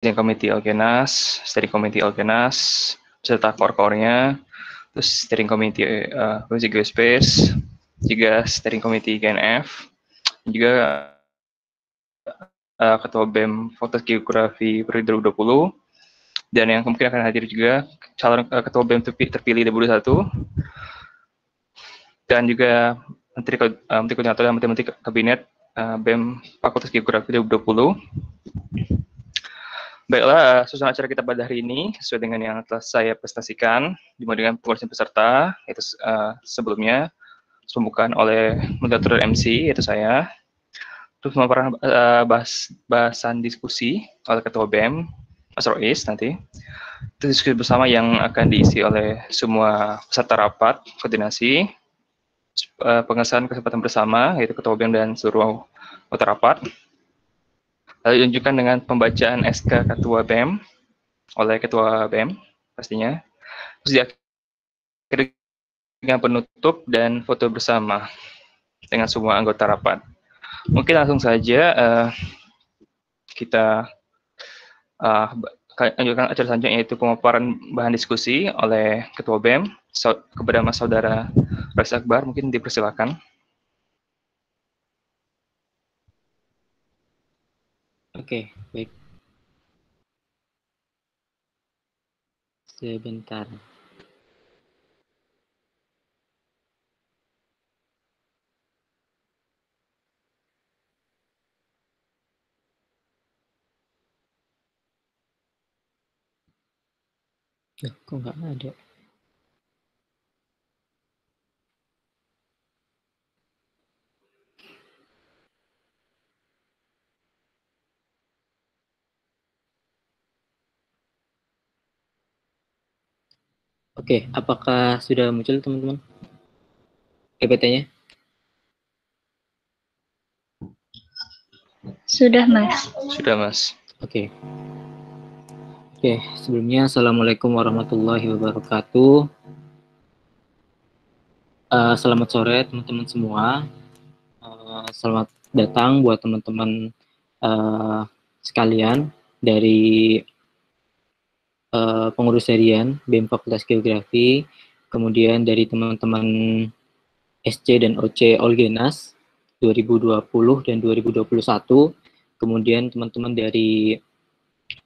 steering committee Alkenas, beserta core-core-nya, terus steering committee Project Geospace, juga steering committee GNF, juga Ketua BEM Fakultas Geografi periode 2020, dan yang kemungkinan akan hadir juga calon Ketua BEM terpilih 2021, dan juga Menteri Koordinator dan Menteri Kabinet BEM Fakultas Geografi 2020. Baiklah, susunan acara kita pada hari ini sesuai dengan yang telah saya presentasikan, dimulai dengan pengurusan peserta, yaitu sebelumnya pembukaan oleh moderator MC, yaitu saya, terus memaparkan bahasan diskusi oleh Ketua BEM, Mas Rois nanti, terus diskusi bersama yang akan diisi oleh semua peserta rapat, koordinasi, pengesahan kesempatan bersama, yaitu Ketua BEM dan seluruh anggota rapat, lalu dilanjutkan dengan pembacaan SK Ketua BEM oleh Ketua BEM pastinya, terus diakhiri dengan penutup dan foto bersama dengan semua anggota rapat. Mungkin langsung saja kita lanjutkan acara selanjutnya, yaitu pemaparan bahan diskusi oleh Ketua BEM kepada Mas Saudara Rois Akbar. Mungkin dipersilakan. Oke, baik. Sebentar. Kok nggak ada? Oke, apakah sudah muncul teman-teman PPT-nya? Sudah, Mas. Sudah, Mas. Oke. Oke, sebelumnya Assalamualaikum warahmatullahi wabarakatuh. Selamat sore teman-teman semua. Selamat datang buat teman-teman sekalian dari pengurus harian BEM Fakultas Geografi, kemudian dari teman-teman SC dan OC Olgenas 2020 dan 2021, kemudian teman-teman dari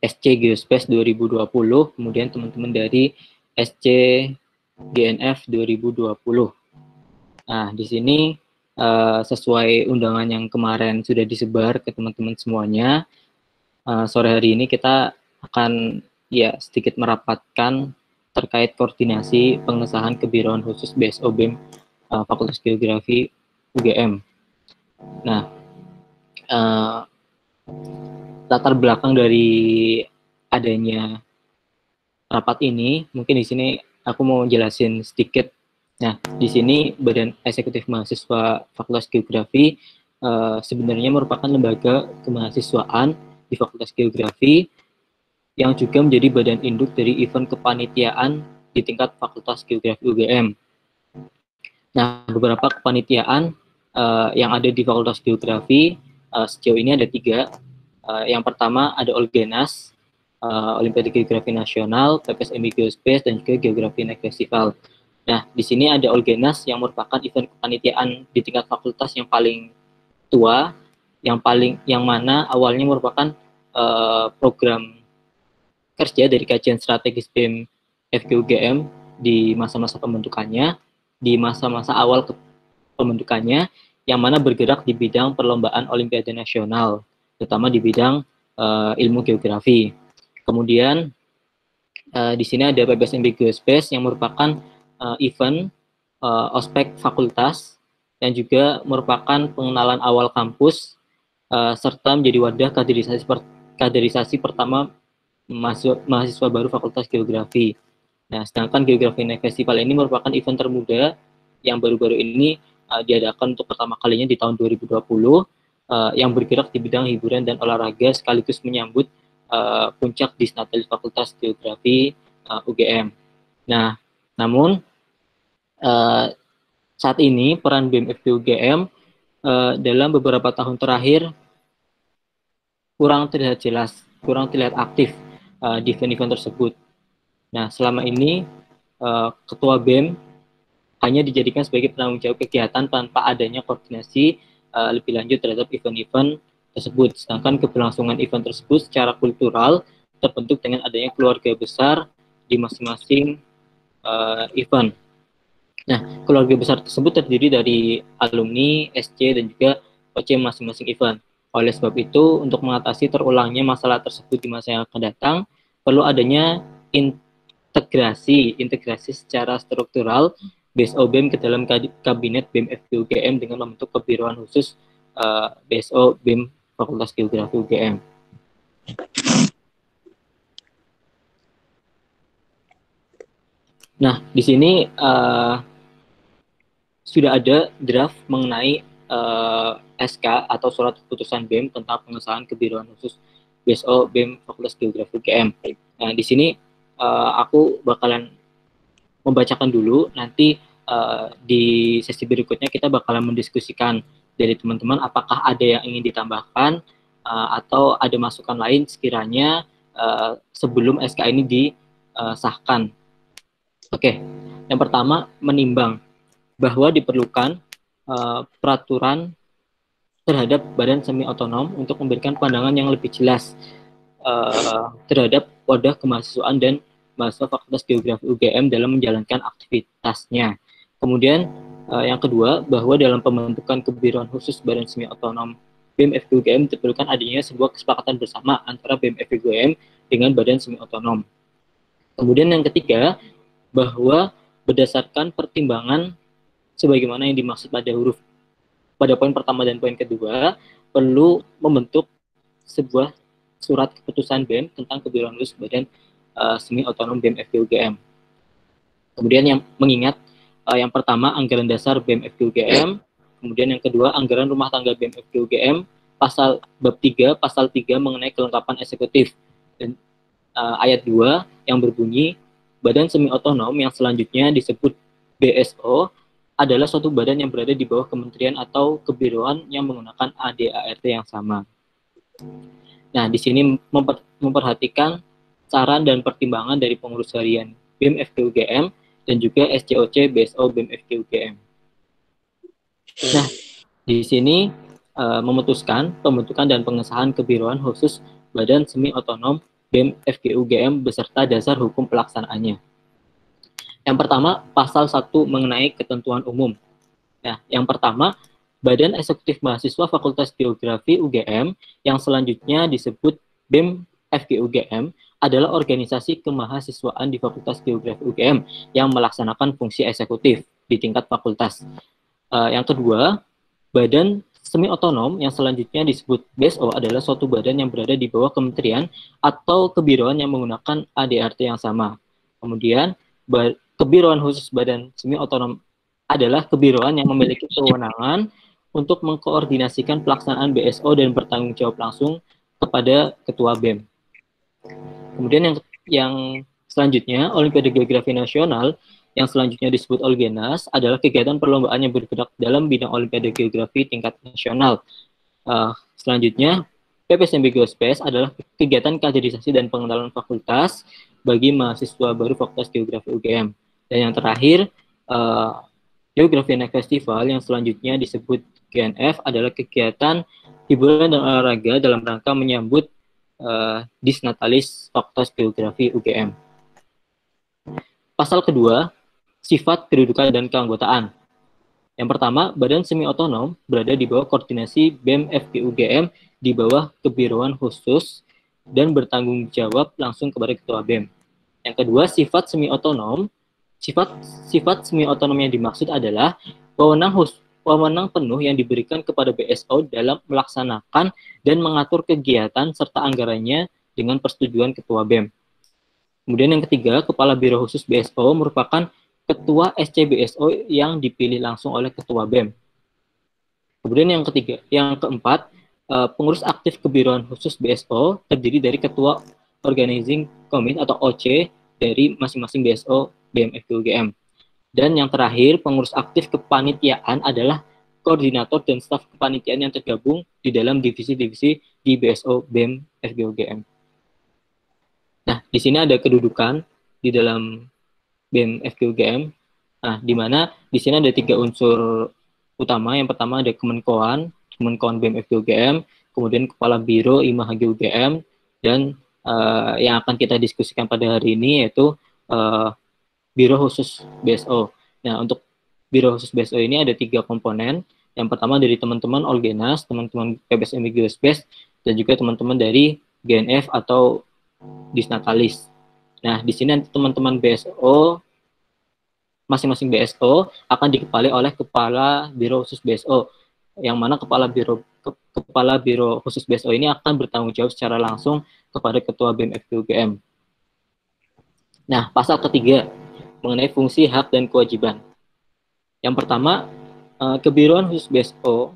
SC Geospace 2020, kemudian teman-teman dari SC GNF 2020. Nah, di sini sesuai undangan yang kemarin sudah disebar ke teman-teman semuanya, sore hari ini kita akan sedikit merapatkan terkait koordinasi pengesahan kebiruan khusus BSO BEM Fakultas Geografi UGM. Nah, latar belakang dari adanya rapat ini, mungkin di sini aku mau jelasin sedikit. Nah, di sini Badan Eksekutif Mahasiswa Fakultas Geografi sebenarnya merupakan lembaga kemahasiswaan di Fakultas Geografi yang juga menjadi badan induk dari event kepanitiaan di tingkat Fakultas Geografi UGM. Nah, beberapa kepanitiaan yang ada di Fakultas Geografi sejauh ini ada 3. Yang pertama ada Olgenas, Olimpiade Geografi Nasional, PPSMI Geospace, dan juga Geografi Next Festival. Nah, di sini ada Olgenas yang merupakan event kepanitiaan di tingkat fakultas yang paling tua, yang mana awalnya merupakan program kerja dari kajian strategis BEM FGUGM di masa-masa pembentukannya, di masa-masa awal pembentukannya, yang mana bergerak di bidang perlombaan Olimpiade Nasional, terutama di bidang ilmu geografi. Kemudian di sini ada PPSMI Geospace yang merupakan event ospek fakultas yang juga merupakan pengenalan awal kampus serta menjadi wadah kaderisasi pertama mahasiswa baru Fakultas Geografi. Nah, sedangkan Geografi Next Festival ini merupakan event termuda yang baru-baru ini diadakan untuk pertama kalinya di tahun 2020 yang bergerak di bidang hiburan dan olahraga sekaligus menyambut puncak Disnatalis Fakultas Geografi UGM. Nah, namun saat ini peran BEM FG UGM dalam beberapa tahun terakhir kurang terlihat jelas kurang terlihat aktif di event-event tersebut. Nah, selama ini Ketua BEM hanya dijadikan sebagai penanggung jawab kegiatan tanpa adanya koordinasi lebih lanjut terhadap event-event tersebut. Sedangkan keberlangsungan event tersebut secara kultural terbentuk dengan adanya keluarga besar di masing-masing event. Nah, keluarga besar tersebut terdiri dari alumni, SC, dan juga OC masing-masing event. Oleh sebab itu, untuk mengatasi terulangnya masalah tersebut di masa yang akan datang, perlu adanya integrasi secara struktural BSO BEM ke dalam kabinet BEM FG UGM dengan membentuk kebiroan khusus BSO BEM Fakultas Geografi UGM. Nah, di sini sudah ada draft mengenai SK atau surat keputusan BEM tentang pengesahan kebiroan khusus BSO BEM Fakultas Geografi UGM. Nah, di sini aku bakalan membacakan dulu, nanti di sesi berikutnya kita bakalan mendiskusikan dari teman-teman apakah ada yang ingin ditambahkan atau ada masukan lain sekiranya sebelum SK ini disahkan. Oke, yang pertama menimbang bahwa diperlukan peraturan terhadap badan semi otonom untuk memberikan pandangan yang lebih jelas terhadap wadah kemahasiswaan dan mahasiswa Fakultas Geografi UGM dalam menjalankan aktivitasnya. Kemudian yang kedua, bahwa dalam pembentukan kebiroan khusus badan semi otonom BEM FG UGM diperlukan adanya sebuah kesepakatan bersama antara BEM FG UGM dengan badan semi otonom. Kemudian yang ketiga, bahwa berdasarkan pertimbangan sebagaimana yang dimaksud pada poin pertama dan poin kedua, perlu membentuk sebuah surat keputusan BEM tentang kebiroan khusus badan semi otonom BEM FG UGM. Kemudian yang mengingat yang pertama anggaran dasar BEM FG UGM, kemudian yang kedua anggaran rumah tangga BEM FG UGM, pasal bab 3, pasal 3 mengenai kelengkapan eksekutif, dan ayat 2 yang berbunyi badan semi otonom yang selanjutnya disebut BSO adalah suatu badan yang berada di bawah kementerian atau kebiroan yang menggunakan AD/ART yang sama. Nah, di sini memperhatikan saran dan pertimbangan dari pengurus harian BEM FG UGM dan juga SCOC BSO BEM FG UGM. Nah, di sini memutuskan pembentukan dan pengesahan kebiroan khusus badan semi otonom BEM FG UGM beserta dasar hukum pelaksanaannya. Yang pertama, pasal 1 mengenai ketentuan umum. Nah, yang pertama, Badan Eksekutif Mahasiswa Fakultas Geografi UGM yang selanjutnya disebut BEM FG UGM adalah organisasi kemahasiswaan di Fakultas Geografi UGM yang melaksanakan fungsi eksekutif di tingkat fakultas. Yang kedua, Badan Semi Otonom yang selanjutnya disebut BSO adalah suatu badan yang berada di bawah kementerian atau kebiroan yang menggunakan AD/ART yang sama. Kemudian, kebiroan khusus Badan Semi Otonom adalah kebiroan yang memiliki kewenangan untuk mengkoordinasikan pelaksanaan BSO dan bertanggung jawab langsung kepada Ketua BEM. Kemudian yang selanjutnya, Olimpiade Geografi Nasional yang selanjutnya disebut Olgenas adalah kegiatan perlombaan yang bergerak dalam bidang Olimpiade Geografi tingkat nasional. Selanjutnya, PPSMB Geospes adalah kegiatan kaderisasi dan pengenalan fakultas bagi mahasiswa baru Fakultas Geografi UGM. Dan yang terakhir, Geografi Next Festival yang selanjutnya disebut GNF adalah kegiatan hiburan dan olahraga dalam rangka menyambut Disnatalis Fakultas Geografi UGM. Pasal kedua, sifat, kedudukan, dan keanggotaan. Yang pertama, badan semi otonom berada di bawah koordinasi BEM FG UGM di bawah kebiroan khusus dan bertanggung jawab langsung kepada Ketua BEM. Yang kedua, sifat semi otonom. Sifat semi otonom yang dimaksud adalah wewenang penuh yang diberikan kepada BSO dalam melaksanakan dan mengatur kegiatan serta anggarannya dengan persetujuan Ketua BEM. Kemudian yang ketiga, Kepala Biro Khusus BSO merupakan Ketua SCBSO yang dipilih langsung oleh Ketua BEM. Kemudian yang keempat, pengurus aktif kebiroan khusus BSO terdiri dari Ketua Organizing Committee atau OC dari masing-masing BSO BEM FG UGM. Dan yang terakhir, pengurus aktif kepanitiaan adalah koordinator dan staf kepanitiaan yang tergabung di dalam divisi-divisi di BSO BEM FG UGM. di sini ada kedudukan di dalam BEM FKUGM. Nah, di mana di sini ada 3 unsur utama. Yang pertama ada Kemenkoan BEM FKUGM, kemudian Kepala Biro IMA HGUGM, dan yang akan kita diskusikan pada hari ini yaitu Biro Khusus BSO. Nah, untuk Biro Khusus BSO ini ada 3 komponen. Yang pertama dari teman-teman Olgenas, teman-teman PBSMI Geospes, dan juga teman-teman dari GNF atau Disnatalis. Nah, di sini nanti teman-teman BSO, masing-masing BSO akan dikepali oleh Kepala Biro Khusus BSO, yang mana Kepala Biro Khusus BSO ini akan bertanggung jawab secara langsung kepada Ketua BEM FKUGM. Nah, pasal ketiga mengenai fungsi, hak, dan kewajiban. Yang pertama, Kebiroan Khusus BSO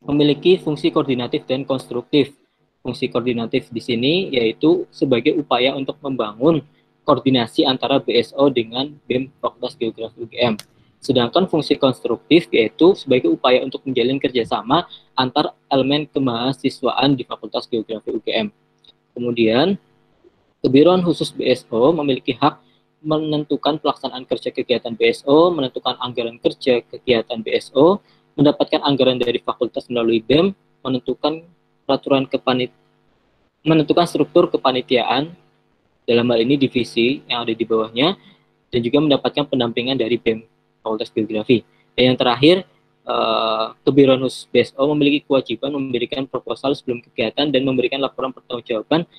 memiliki fungsi koordinatif dan konstruktif. Fungsi koordinatif di sini yaitu sebagai upaya untuk membangun koordinasi antara BSO dengan BEM Fakultas Geografi UGM. Sedangkan fungsi konstruktif yaitu sebagai upaya untuk menjalin kerjasama antar elemen kemahasiswaan di Fakultas Geografi UGM. Kemudian, Kebiroan Khusus BSO memiliki hak menentukan pelaksanaan kerja kegiatan BSO, menentukan anggaran kerja kegiatan BSO, mendapatkan anggaran dari fakultas melalui BEM, menentukan struktur kepanitiaan, dalam hal ini divisi yang ada di bawahnya, dan juga mendapatkan pendampingan dari BEM Fakultas Geografi. Dan yang terakhir, Kebiroan Khusus BSO memiliki kewajiban memberikan proposal sebelum kegiatan dan memberikan laporan pertanggungjawaban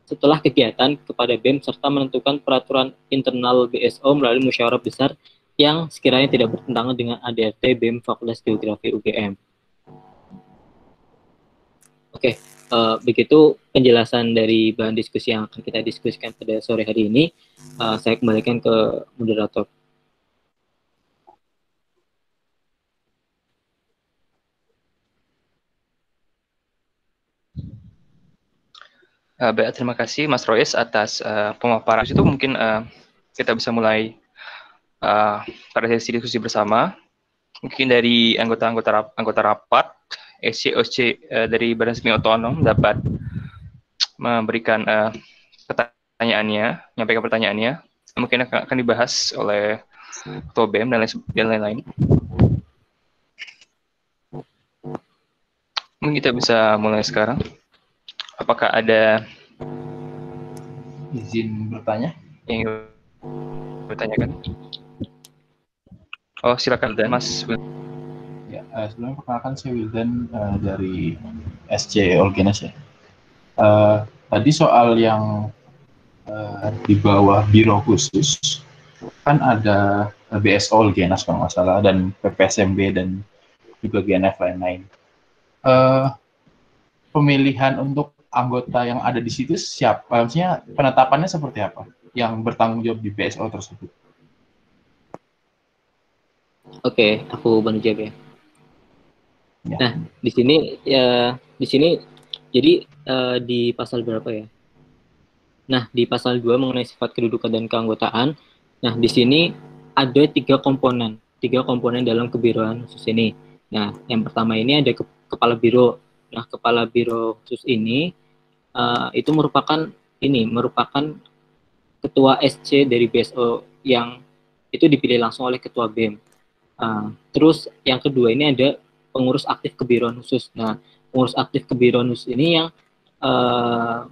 setelah kegiatan kepada BEM, serta menentukan peraturan internal BSO melalui musyawarah besar yang sekiranya tidak bertentangan dengan ADRT BEM Fakultas Geografi UGM. Oke, begitu penjelasan dari bahan diskusi yang akan kita diskusikan pada sore hari ini. Saya kembalikan ke moderator. Baik, terima kasih Mas Royes atas pemaparan itu. Mungkin kita bisa mulai pada sesi diskusi bersama. Mungkin dari anggota rapat SC-OC dari Badan Semi Otonom dapat memberikan menyampaikan pertanyaannya. Mungkin akan dibahas oleh Ketua BEM dan lain-lain. Mungkin kita bisa mulai sekarang. Apakah ada izin bertanya? Yang bertanyakan? Oh, silakan Mas. Ya, sebelumnya perkenalkan saya Wildan dari SC Olgenas ya. Tadi soal yang di bawah biro khusus kan ada BSO Olgenas kalau nggak salah, dan PPSMB dan juga GNF lain-lain. Pemilihan untuk anggota yang ada di situ siapa? Maksudnya penetapannya seperti apa? Yang bertanggung jawab di BSO tersebut? Oke, aku bantu jawab ya. Ya. Nah, di sini jadi di pasal berapa ya? Nah, di pasal 2 mengenai sifat kedudukan dan keanggotaan. Nah, di sini ada 3 komponen dalam kebiroan khusus ini. Nah, yang pertama ini ada kepala biro. Nah, kepala biro khusus ini itu merupakan ketua SC dari BSO yang itu dipilih langsung oleh ketua BEM. Terus yang kedua ini ada pengurus aktif kebiroan khusus. Nah, pengurus aktif kebiroan khusus ini yang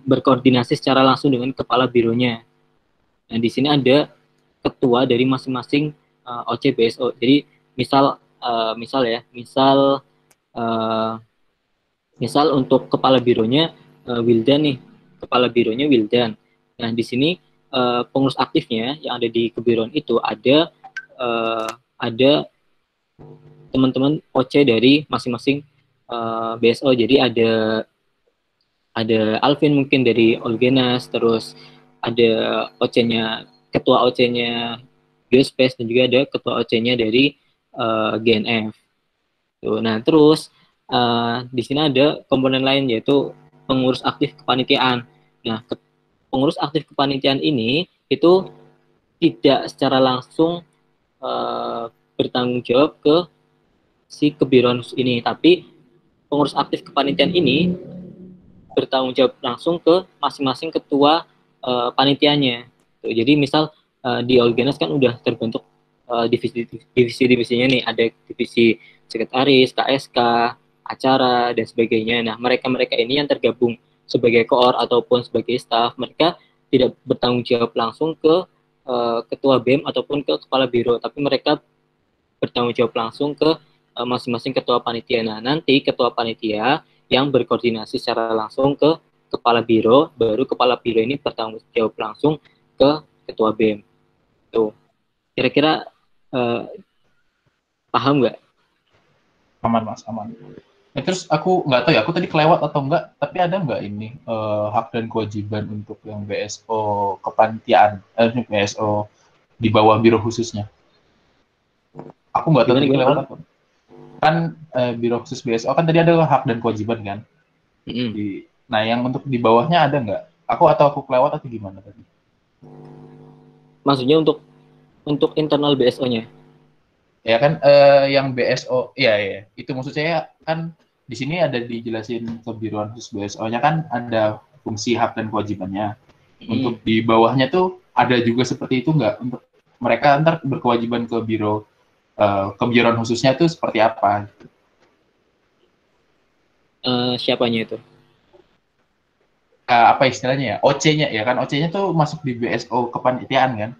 berkoordinasi secara langsung dengan kepala bironya. Nah, di sini ada ketua dari masing-masing OC BSO. Jadi misal untuk kepala bironya Wildan nih, kepala bironya Wildan. Nah, di sini pengurus aktifnya yang ada di kebiroan itu ada teman-teman OC dari masing-masing BSO. Jadi ada Alvin mungkin dari Olgenas, terus ada OC-nya, ketua OC-nya Geospes, dan juga ada ketua OC-nya dari GNF. Tuh, nah, terus di sini ada komponen lain yaitu pengurus aktif kepanitiaan. Nah, pengurus aktif kepanitiaan ini itu tidak secara langsung bertanggung jawab ke si kebiroan ini, tapi pengurus aktif kepanitiaan ini bertanggung jawab langsung ke masing-masing ketua panitianya. Tuh, jadi misal di Organas kan udah terbentuk divisi-divisinya nih, ada divisi sekretaris, KSK, acara, dan sebagainya. Nah, mereka-mereka ini yang tergabung sebagai koor ataupun sebagai staf, mereka tidak bertanggung jawab langsung ke ketua BEM ataupun ke kepala biro, tapi mereka bertanggung jawab langsung ke masing-masing ketua panitia. Nah, nanti ketua panitia yang berkoordinasi secara langsung ke kepala biro, baru kepala biro ini bertanggung jawab langsung ke ketua BEM. Tuh. Kira-kira paham nggak? Aman Mas, aman. Terus aku nggak tahu ya, aku tadi kelewat atau enggak, tapi ada nggak ini hak dan kewajiban untuk yang BSO kepanitiaan, BSO di bawah biro khususnya? Aku nggak tahu tadi kelewat apa. Kan biro khusus BSO kan tadi ada hak dan kewajiban kan? Nah, yang untuk di bawahnya ada nggak? Aku kelewat atau gimana tadi? Maksudnya untuk internal BSO-nya? Ya kan, yang BSO, ya itu maksud saya kan di sini ada dijelasin kebiruan khusus BSO-nya kan ada fungsi hak dan kewajibannya. Untuk di bawahnya tuh ada juga seperti itu nggak? Untuk mereka ntar berkewajiban ke biro kebiruan khususnya tuh seperti apa? Siapanya itu? Apa istilahnya ya? OC-nya ya kan? OC-nya tuh masuk di BSO kepanitiaan kan?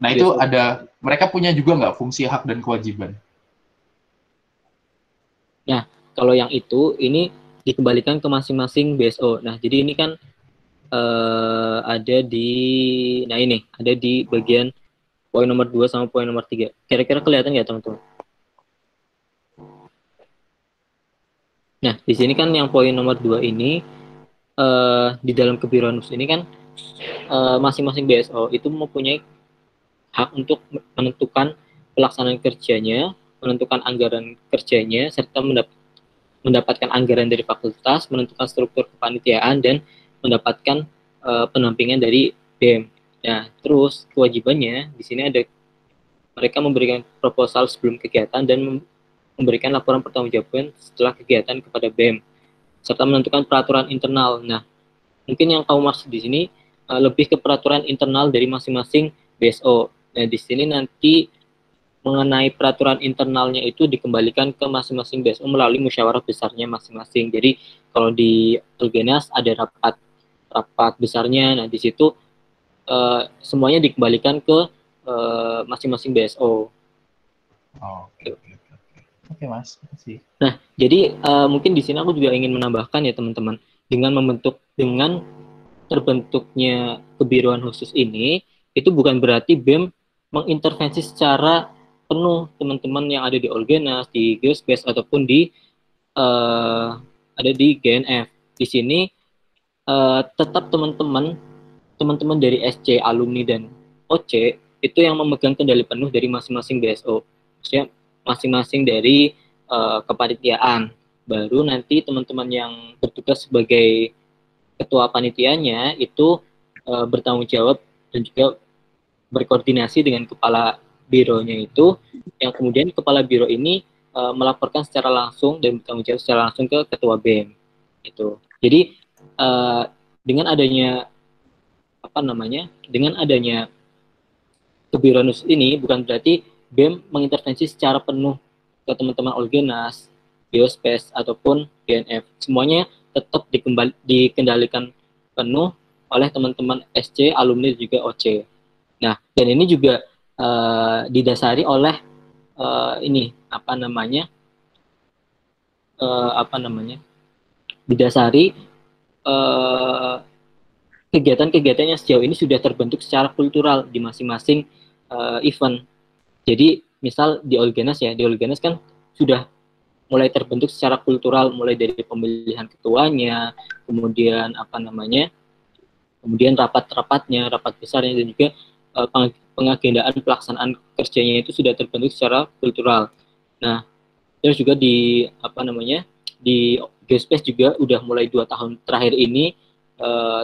Nah itu BSO. ada, mereka punya juga nggak fungsi hak dan kewajiban? Nah, kalau yang itu, ini dikembalikan ke masing-masing BSO. Nah, jadi ini kan ada di bagian poin nomor 2 sama poin nomor 3. Kira-kira kelihatan nggak, teman-teman? Nah, di sini kan yang poin nomor 2 ini, di dalam kebiruan khusus ini kan masing-masing BSO itu mempunyai hak untuk menentukan pelaksanaan kerjanya, menentukan anggaran kerjanya, serta mendapatkan anggaran dari fakultas, menentukan struktur kepanitiaan, dan mendapatkan pendampingan dari BEM. Nah, terus kewajibannya di sini ada mereka memberikan proposal sebelum kegiatan dan memberikan laporan pertanggungjawaban setelah kegiatan kepada BEM, serta menentukan peraturan internal. Nah, mungkin yang kamu maksud di sini lebih ke peraturan internal dari masing-masing BSO. Nah, di sini nanti mengenai peraturan internalnya itu dikembalikan ke masing-masing BSO melalui musyawarah besarnya masing-masing. Jadi kalau di Organas ada rapat besarnya. Nah, di situ semuanya dikembalikan ke masing-masing BSO. Oke, Mas. Makasih. Nah, jadi mungkin di sini aku juga ingin menambahkan ya, teman-teman, dengan terbentuknya kebiruan khusus ini, itu bukan berarti BEM mengintervensi secara penuh teman-teman yang ada di Organas, di Geospace, ataupun ada di GNF. Di sini tetap teman-teman dari SC, alumni, dan OC itu yang memegang kendali penuh dari masing-masing BSO. Maksudnya masing-masing dari kepanitiaan. Baru nanti teman-teman yang bertugas sebagai ketua panitianya itu bertanggung jawab dan juga berkoordinasi dengan kepala bironya itu, yang kemudian kepala biro ini melaporkan secara langsung dan bertanggung jawab secara langsung ke ketua BEM. Itu. Jadi dengan adanya kebiruan khusus ini bukan berarti BEM mengintervensi secara penuh ke teman-teman Organas, Geospace, ataupun GNF. Semuanya tetap dikendalikan penuh oleh teman-teman SC, alumni, dan juga OC. Nah, dan ini juga didasari oleh didasari kegiatan-kegiatan yang sejauh ini sudah terbentuk secara kultural di masing-masing event. Jadi, misal di Organas kan sudah mulai terbentuk secara kultural, mulai dari pemilihan ketuanya, kemudian kemudian rapat-rapatnya, rapat besarnya, dan juga pengagendaan pelaksanaan kerjanya itu sudah terbentuk secara kultural. Nah, terus juga di Geospace juga udah mulai 2 tahun terakhir ini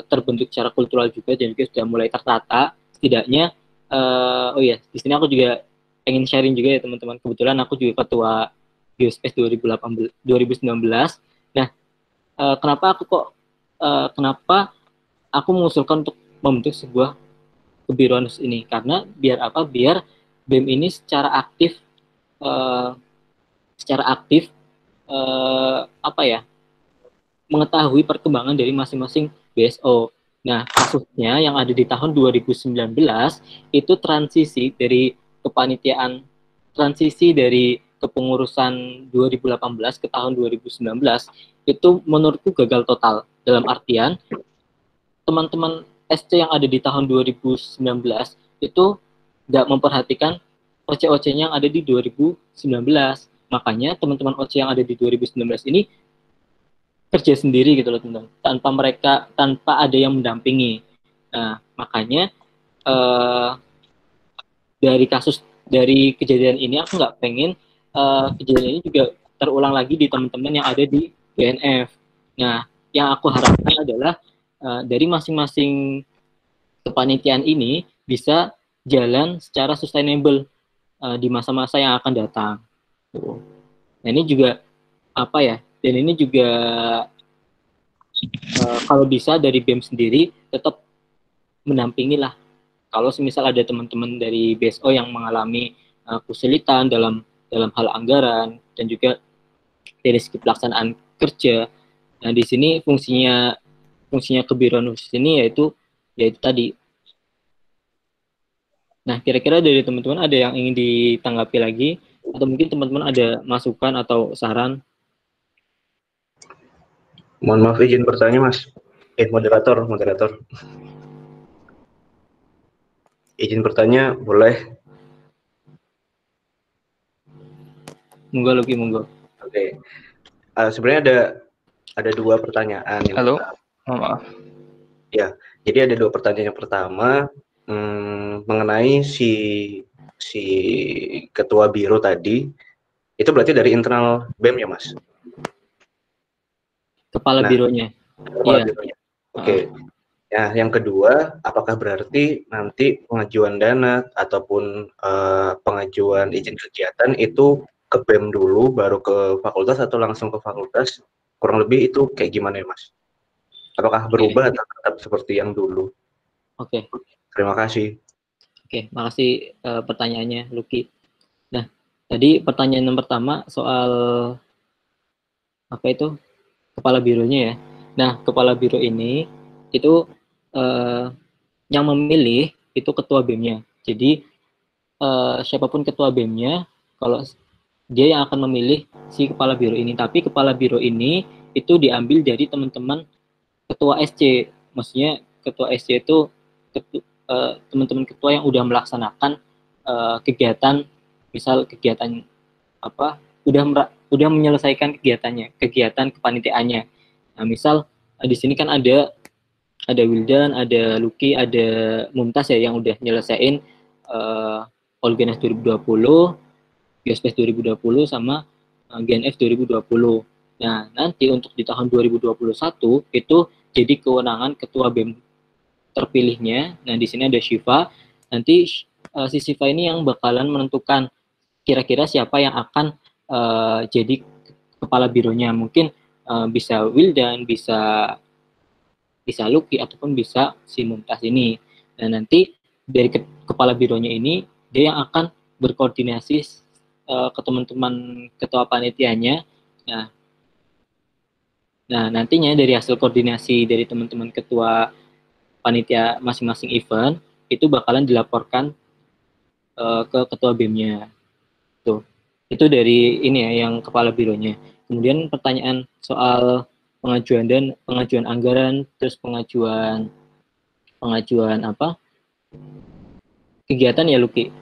terbentuk secara kultural juga, dan juga sudah mulai tertata. Setidaknya, di sini aku juga pengen sharing juga ya, teman-teman. Kebetulan aku juga ketua Geospace 2019. Nah, kenapa aku mengusulkan untuk membentuk sebuah kebiruan khusus ini, karena biar apa, biar BEM ini eh, secara aktif apa ya, mengetahui perkembangan dari masing-masing BSO. Nah, kasusnya yang ada di tahun 2019 itu transisi dari kepengurusan 2018 ke tahun 2019 itu menurutku gagal total. Dalam artian teman-teman SC yang ada di tahun 2019 itu nggak memperhatikan OC-OC-nya yang ada di 2019. Makanya teman-teman OC yang ada di 2019 ini kerja sendiri gitu loh, teman-teman, tanpa ada yang mendampingi. Nah, makanya eh, dari kejadian ini aku nggak pengen kejadian ini juga terulang lagi di teman-teman yang ada di BNF. Nah, yang aku harapkan adalah dari masing-masing kepanitiaan ini bisa jalan secara sustainable di masa-masa yang akan datang. Nah, ini juga apa ya? Dan ini juga kalau bisa dari BEM sendiri tetap mendampingi lah. Kalau semisal ada teman-teman dari BSO yang mengalami kesulitan dalam hal anggaran dan juga dari segi pelaksanaan kerja, nah di sini fungsinya kebiruan khusus ini yaitu tadi. Nah, kira-kira dari teman-teman ada yang ingin ditanggapi lagi, atau mungkin teman-teman ada masukan atau saran? Mohon maaf izin bertanya, Mas. Moderator. Izin bertanya, boleh? Monggo, Luki, monggo. Oke. Sebenarnya ada dua pertanyaan. Halo, maaf. Ya, jadi ada dua pertanyaan. Yang pertama, mengenai si ketua biro tadi, itu berarti dari internal BEM ya, Mas? Kepala Nah, bironya. kepala Iya. bironya. Oke. Ya, yang kedua, apakah berarti nanti pengajuan dana ataupun pengajuan izin kegiatan itu ke BEM dulu, baru ke fakultas, atau langsung ke fakultas? Kurang lebih itu kayak gimana ya, Mas? Apakah berubah atau tetap seperti yang dulu? Oke. Terima kasih. Oke, makasih pertanyaannya, Luki. Nah, tadi pertanyaan yang pertama soal apa itu, kepala bironya ya. Nah, kepala biro ini itu eh, yang memilih itu ketua BEM-nya. Jadi siapapun ketua BEM-nya, kalau dia yang akan memilih si kepala biro ini. Tapi kepala biro ini itu diambil dari teman-teman ketua SC. Maksudnya ketua SC itu teman-teman ketua yang udah melaksanakan kegiatan, misal kegiatan apa, udah menyelesaikan kegiatan kepanitiaannya. Nah, misal di sini kan ada Wildan, ada Lucky, ada Mumtaz ya yang udah nyelesain Olgenes 2020, Geospes 2020 sama GNF 2020. Nah, nanti untuk di tahun 2021 itu jadi kewenangan ketua BEM terpilihnya. Nah, di sini ada Shiva. Nanti si Shiva ini yang bakalan menentukan kira-kira siapa yang akan jadi kepala bironya. Mungkin bisa Wildan, bisa Lucky, ataupun bisa si Mumtaz ini. Dan nanti dari kepala bironya ini dia yang akan berkoordinasi ke teman-teman ketua panitianya. Nah, nantinya dari hasil koordinasi dari teman-teman ketua panitia masing-masing event itu bakalan dilaporkan ke ketua BEM-nya. Tuh. Itu dari ini ya yang kepala bironya. Kemudian pertanyaan soal pengajuan anggaran, terus pengajuan apa? Kegiatan ya, Luki.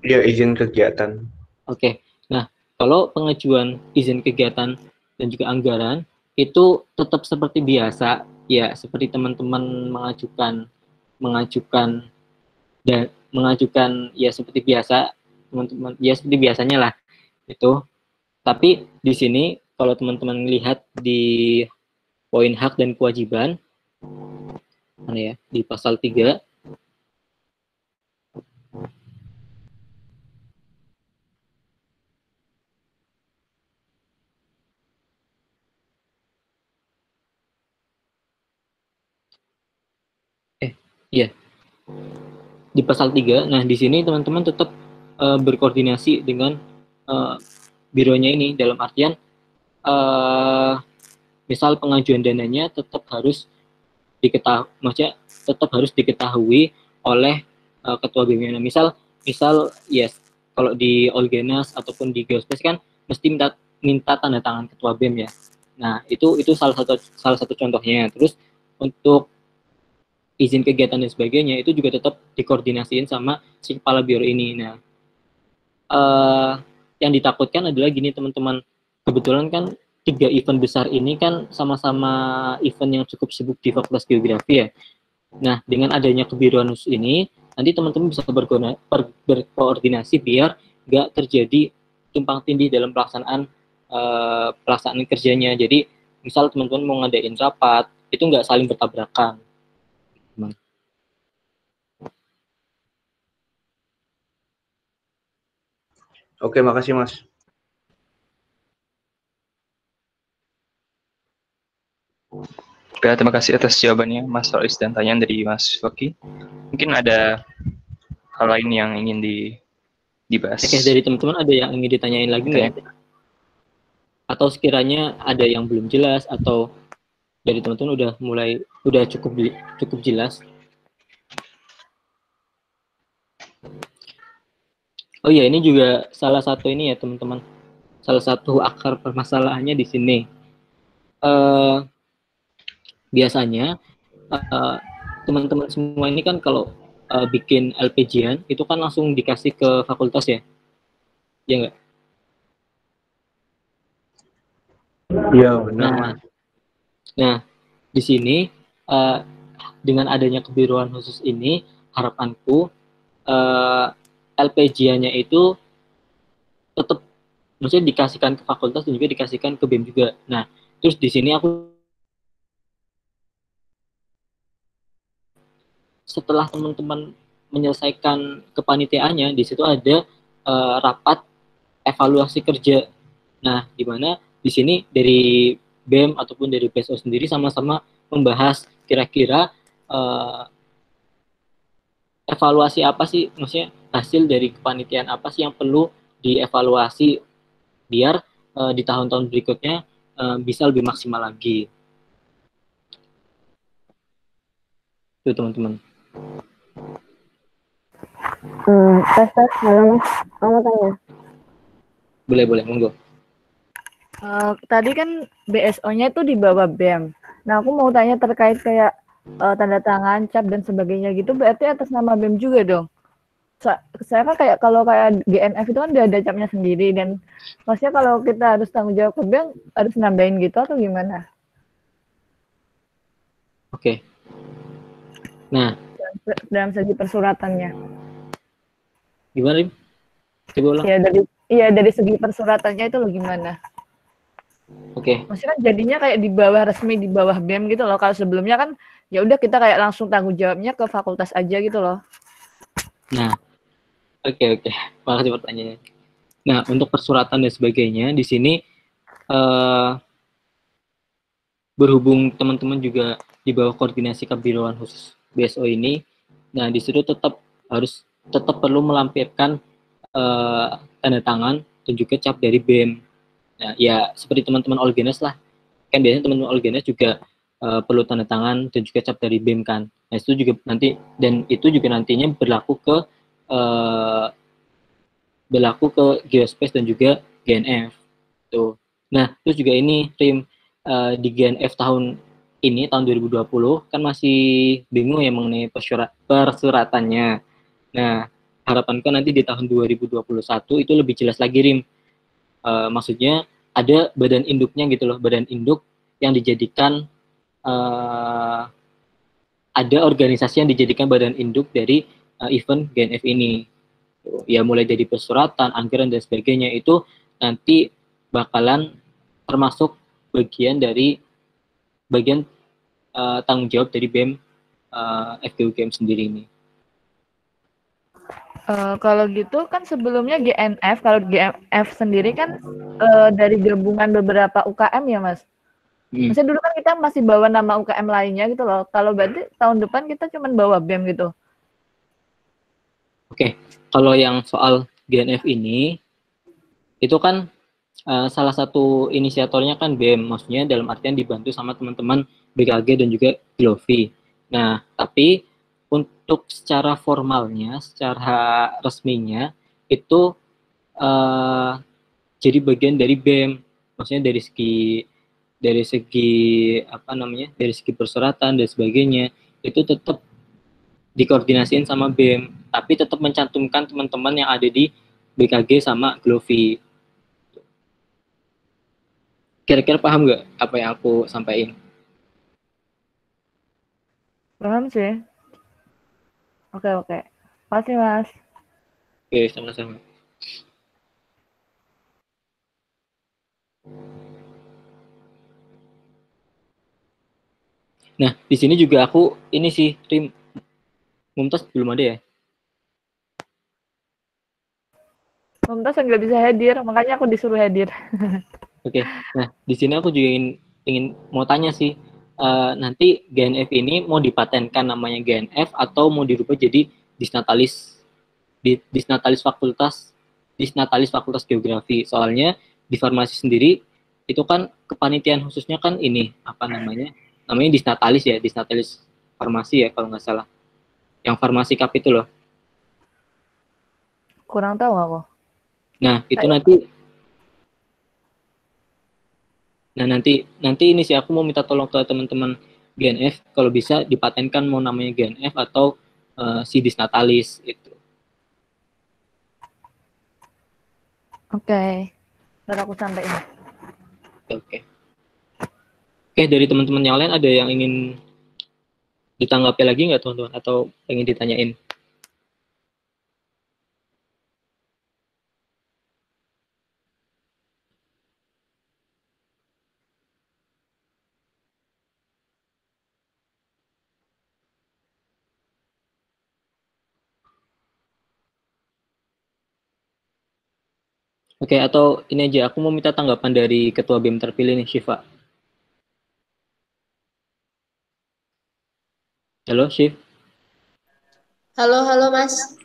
Iya, izin kegiatan. Oke. Nah, kalau pengajuan izin kegiatan dan juga anggaran itu tetap seperti biasa, ya seperti teman-teman mengajukan mengajukan ya seperti biasa, teman-teman ya seperti biasanya lah itu. Tapi di sini kalau teman-teman lihat di poin hak dan kewajiban mana ya, di pasal 3. Iya. Di pasal 3, nah di sini teman-teman tetap berkoordinasi dengan bironya ini, dalam artian misal pengajuan dananya tetap harus diketahui, maksudnya tetap harus diketahui oleh ketua BEM-nya. Misal yes, kalau di Olgenas ataupun di Geospace kan mesti minta tanda tangan ketua BEM ya. Nah, itu salah satu contohnya. Terus untuk izin kegiatan dan sebagainya itu juga tetap dikoordinasiin sama si kepala biro ini. Nah, yang ditakutkan adalah gini teman-teman, kebetulan kan 3 event besar ini kan sama-sama event yang cukup sibuk di Fakultas Geografi ya. Nah, dengan adanya kebiruan khusus ini, nanti teman-teman bisa berkoordinasi biar nggak terjadi tumpang tindih dalam pelaksanaan kerjanya. Jadi, misal teman-teman mau ngadain rapat, itu nggak saling bertabrakan. Oke, makasih Mas. Oke, terima kasih atas jawabannya Mas Rois dan tanyaan dari Mas Foki. Mungkin ada hal lain yang ingin dibahas. Oke, dari teman-teman ada yang ingin ditanyain lagi nggak? Atau sekiranya ada yang belum jelas, atau dari teman-teman udah cukup jelas? Oh iya, ini juga salah satu ini ya teman-teman, salah satu akar permasalahannya di sini. Biasanya teman-teman semua ini kan kalau bikin LPG-an itu kan langsung dikasih ke fakultas ya, ya nggak? Iya benar. Nah, di sini dengan adanya kebiruan khusus ini, harapanku LPG-nya itu tetap maksudnya dikasihkan ke fakultas dan juga dikasihkan ke BEM juga. Nah, terus di sini aku setelah teman-teman menyelesaikan kepanitiaannya, di situ ada rapat evaluasi kerja. Nah, di mana di sini dari BEM ataupun dari BSO sendiri sama-sama membahas kira-kira evaluasi apa sih, maksudnya hasil dari kepanitiaan apa sih yang perlu dievaluasi biar di tahun-tahun berikutnya bisa lebih maksimal lagi. Itu teman-teman. Tes, halo Mas, kamu tanya. Boleh, monggo. Tadi kan BSO-nya itu di bawah BEM. Nah, aku mau tanya terkait kayak tanda tangan, cap dan sebagainya gitu, berarti atas nama BEM juga dong. Saya kan kayak kalau kayak GNF itu kan udah ada capnya sendiri, dan maksudnya kalau kita harus tanggung jawab ke BEM harus nambahin gitu atau gimana? Oke. Nah, dalam segi persuratannya. Gimana, Rim? Coba ulang. Dari segi persuratannya itu lo gimana? Oke. Maksudnya jadinya kayak di bawah resmi, di bawah BEM gitu loh. Kalau sebelumnya kan ya udah kita kayak langsung tanggung jawabnya ke fakultas aja gitu loh. Nah, oke. Makasih pertanyaannya. Nah, untuk persuratan dan sebagainya di sini berhubung teman-teman juga di bawah koordinasi kebiruan khusus BSO ini, nah di situ tetap perlu melampirkan tanda tangan dan juga cap dari BEM. Nah, ya seperti teman-teman Olgenes lah, kan biasanya teman-teman Olgenes juga perlu tanda tangan dan juga cap dari BEM kan. Nah, itu juga nantinya berlaku ke Geospace dan juga GNF. Tuh. Nah, terus juga ini tim di GNF tahun 2020 kan masih bingung ya mengenai persuratannya. Nah, harapanku nanti di tahun 2021 itu lebih jelas lagi, Rim. Maksudnya ada badan induknya gitu loh, badan induk yang dijadikan ada organisasi yang dijadikan badan induk dari event GNF ini. Ya mulai dari persuratan, anggaran dan sebagainya itu nanti bakalan termasuk bagian tanggung jawab dari BEM FGUGM sendiri ini. Kalau gitu kan sebelumnya GNF, kalau GNF sendiri kan dari gabungan beberapa UKM ya Mas. Maksudnya dulu kan kita masih bawa nama UKM lainnya gitu loh. Kalau berarti tahun depan kita cuma bawa BEM gitu. Oke, kalau yang soal GNF ini, itu kan salah satu inisiatornya kan BEM, maksudnya dalam artian dibantu sama teman-teman BKG dan juga Glovi. Nah, tapi untuk secara formalnya, secara resminya, itu jadi bagian dari BEM, maksudnya dari segi apa namanya, dari segi persyaratan dan sebagainya, itu tetap dikoordinasiin sama BEM, tapi tetap mencantumkan teman-teman yang ada di BKG sama Glovi. Kira-kira paham nggak apa yang aku sampaikan? Paham sih. Oke. Makasih, Mas. Oke, sama-sama. Nah, di sini juga aku ini sih, Rim, Mumtaz belum ada ya? Mumtaz nggak bisa hadir, makanya aku disuruh hadir. Oke. Nah, di sini aku juga ingin mau tanya sih, nanti GNF ini mau dipatenkan namanya GNF atau mau dirubah jadi disnatalis disnatalis fakultas geografi. Soalnya di farmasi sendiri itu kan kepanitiaan khususnya kan ini apa namanya disnatalis farmasi ya kalau nggak salah, yang farmasi cup itu loh. Kurang tahu aku. Nah itu nanti ini sih aku mau minta tolong ke teman-teman GNF kalau bisa dipatenkan mau namanya GNF atau si disnatalis itu. Oke. Ntar aku sampaikan. Oke. Dari teman-teman yang lain ada yang ingin ditanggapi lagi nggak teman-teman atau ingin ditanyain? Oke, atau ini aja, aku mau minta tanggapan dari Ketua BEM terpilih nih, Syifa. Halo, Syif. Halo Mas.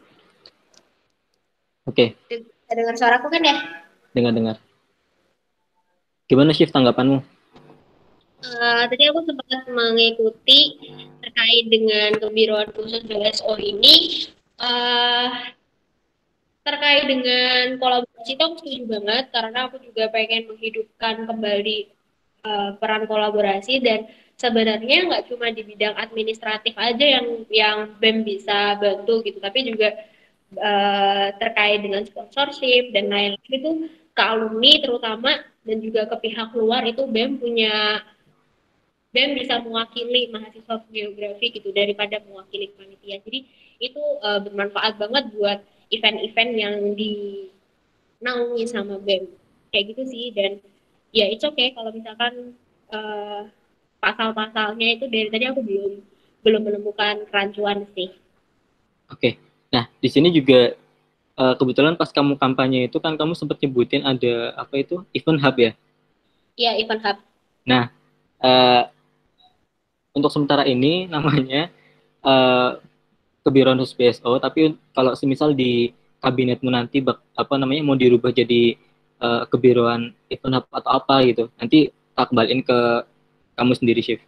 Oke. Bisa dengar suaraku kan ya? Dengar. Gimana, Syif, tanggapanmu? Tadi aku sempat mengikuti terkait dengan kebiruan khusus BSO ini. Terkait dengan kolaborasi itu aku setuju banget karena aku juga pengen menghidupkan kembali peran kolaborasi, dan sebenarnya nggak cuma di bidang administratif aja yang BEM bisa bantu gitu, tapi juga terkait dengan sponsorship dan lain-lain itu ke alumni terutama dan juga ke pihak luar itu BEM bisa mewakili mahasiswa geografi gitu daripada mewakili panitia. Jadi itu bermanfaat banget buat event-event yang dinaungi sama BEM. Kayak gitu sih, dan ya it's okay kalau misalkan pasal-pasalnya itu dari tadi aku belum menemukan kerancuan sih. Oke. Nah, di sini juga kebetulan pas kamu kampanye itu kan kamu sempat nyebutin ada apa itu? Event Hub ya? Iya, Event Hub. Nah, untuk sementara ini namanya Kebiruan Khusus BSO, tapi kalau semisal di kabinetmu nanti apa namanya mau dirubah jadi kebiruan Event Hub atau apa gitu, nanti tak kembaliin ke kamu sendiri, Syif.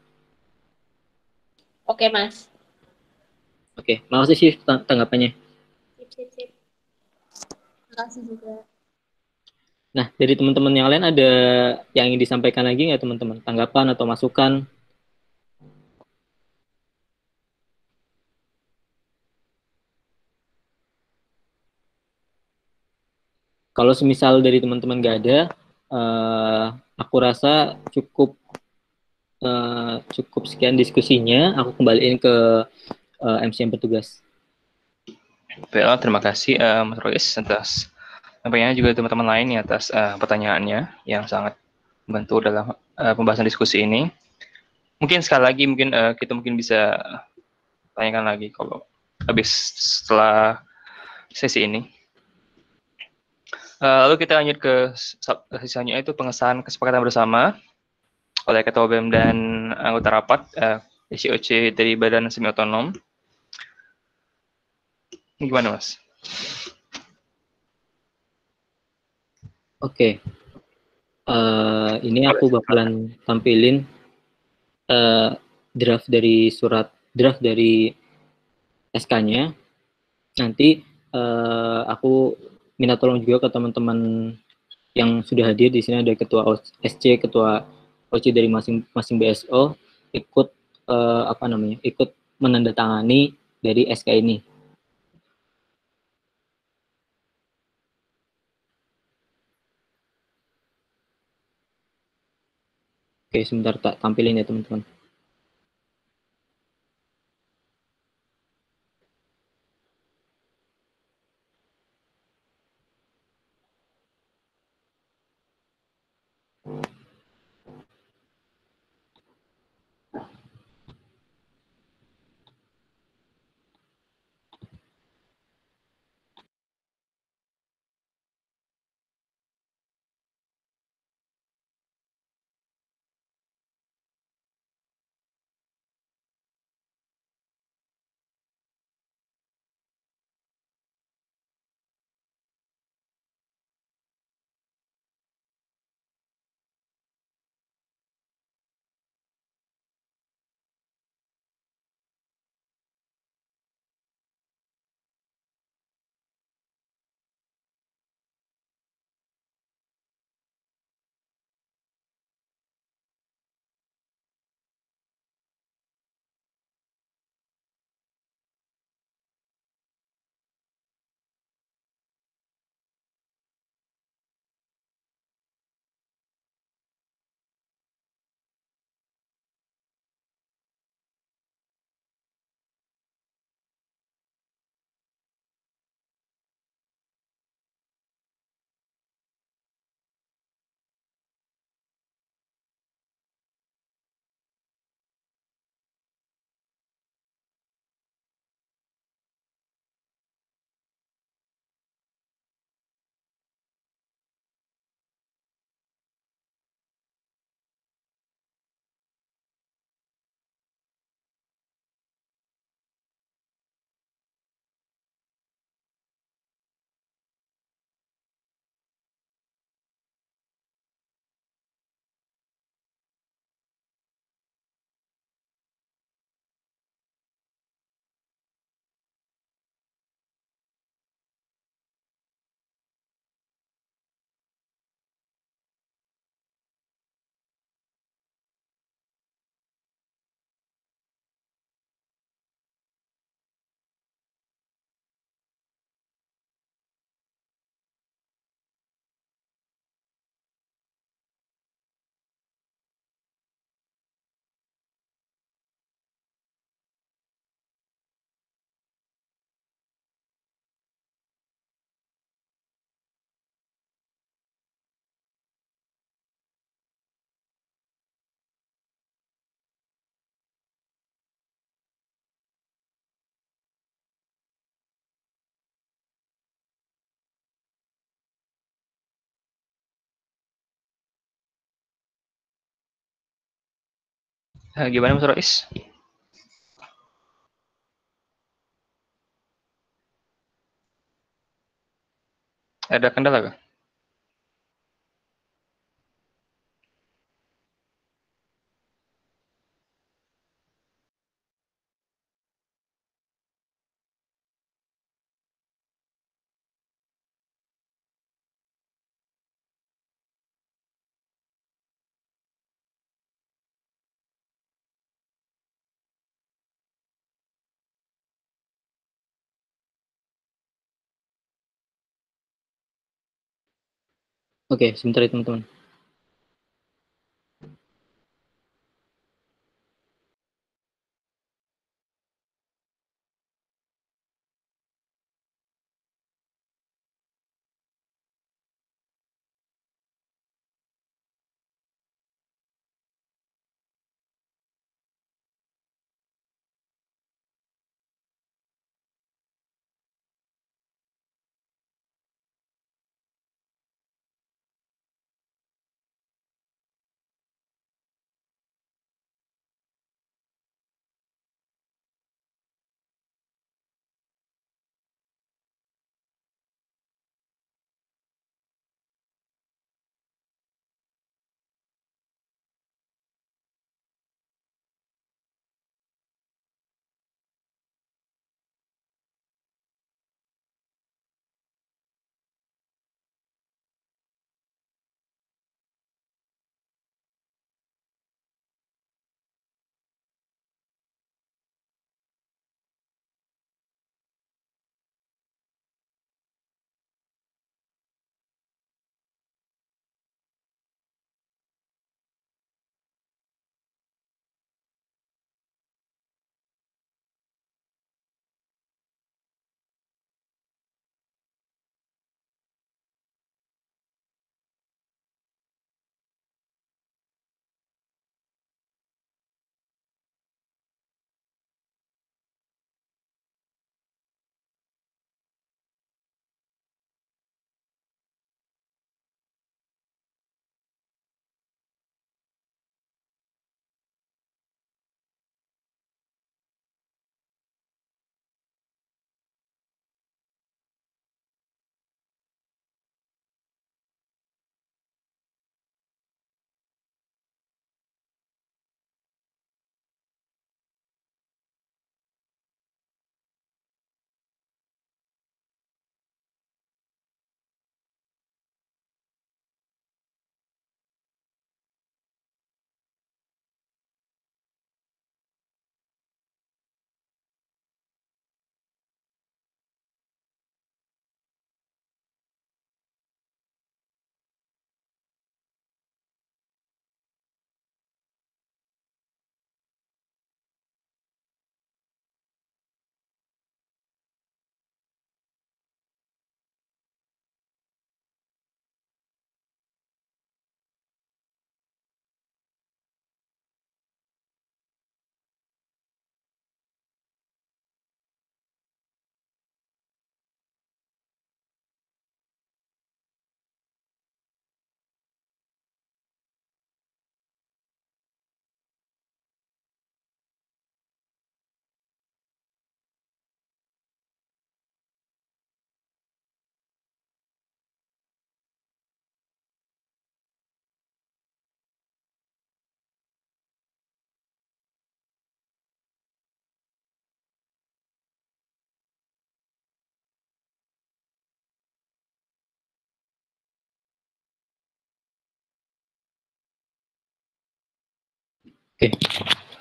Oke, Mas. Oke, makasih Syif tanggapannya. Sip. Makasih juga. Nah, dari teman-teman yang lain ada yang ingin disampaikan lagi nggak teman-teman? Tanggapan atau masukan? Kalau semisal dari teman-teman nggak ada, aku rasa cukup sekian diskusinya. Aku kembaliin ke MC yang bertugas. Baiklah, terima kasih Mas Rois atas sampainya, juga teman-teman lain ya atas pertanyaannya yang sangat membantu dalam pembahasan diskusi ini. Mungkin sekali lagi kita bisa tanyakan lagi kalau habis setelah sesi ini. Lalu kita lanjut ke sisanya, itu pengesahan kesepakatan bersama. oleh Ketua BEM dan anggota rapat SCOC dari Badan Semi Otonom. Gimana, Mas? Oke. Ini aku bakalan tampilin draft dari SK-nya. Nanti aku minta tolong juga ke teman-teman yang sudah hadir di sini, ada ketua SC, ketua OC dari masing-masing BSO ikut ikut menandatangani dari SK ini. Oke, sebentar tak tampilin ya teman-teman. Gimana Mas Rois? Ada kendala kah? Oke, sebentar ya teman-teman.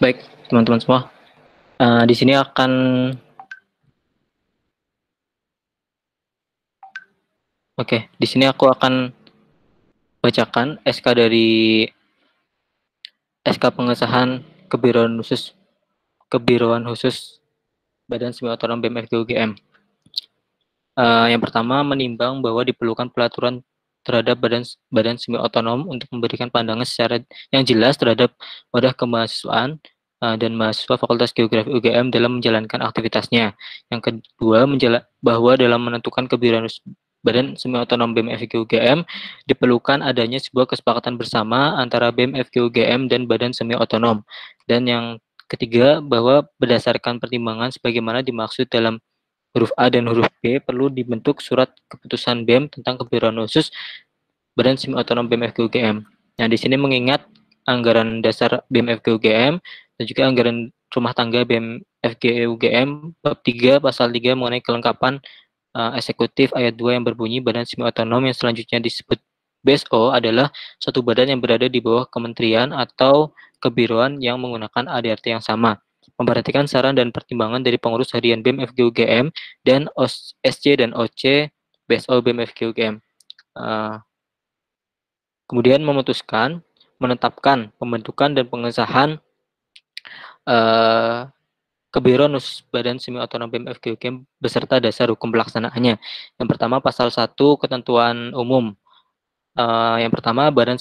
Baik, teman-teman semua. Di sini akan di sini aku akan bacakan SK dari SK pengesahan Kebiroan Khusus Badan Semi Otonom BEM FG UGM. Yang pertama, menimbang bahwa diperlukan pelaturan terhadap badan semi otonom untuk memberikan pandangan secara yang jelas terhadap wadah kemahasiswaan dan mahasiswa Fakultas Geografi UGM dalam menjalankan aktivitasnya. Yang kedua, bahwa dalam menentukan kebiroan Badan Semi Otonom BEM FG UGM diperlukan adanya sebuah kesepakatan bersama antara BEM FG UGM dan Badan Semi Otonom. Dan yang ketiga, bahwa berdasarkan pertimbangan sebagaimana dimaksud dalam huruf A dan huruf B, perlu dibentuk surat keputusan BEM tentang kebiroan khusus Badan Semi Otonom BEM FG UGM. Nah, di sini mengingat anggaran dasar BEM FG UGM dan juga anggaran rumah tangga BEM FG UGM bab 3 pasal 3 mengenai kelengkapan eksekutif ayat 2 yang berbunyi Badan Semi Otonom yang selanjutnya disebut BSO adalah suatu badan yang berada di bawah kementerian atau kebiroan yang menggunakan ADRT yang sama. Memperhatikan saran dan pertimbangan dari pengurus harian BEM FG UGM dan SC dan OC BSO BEM FG UGM. Kemudian memutuskan menetapkan pembentukan dan pengesahan Kebiroan Khusus Badan Semi Otonom BEM FG UGM beserta dasar hukum pelaksanaannya. Yang pertama pasal 1 ketentuan umum. Yang pertama Badan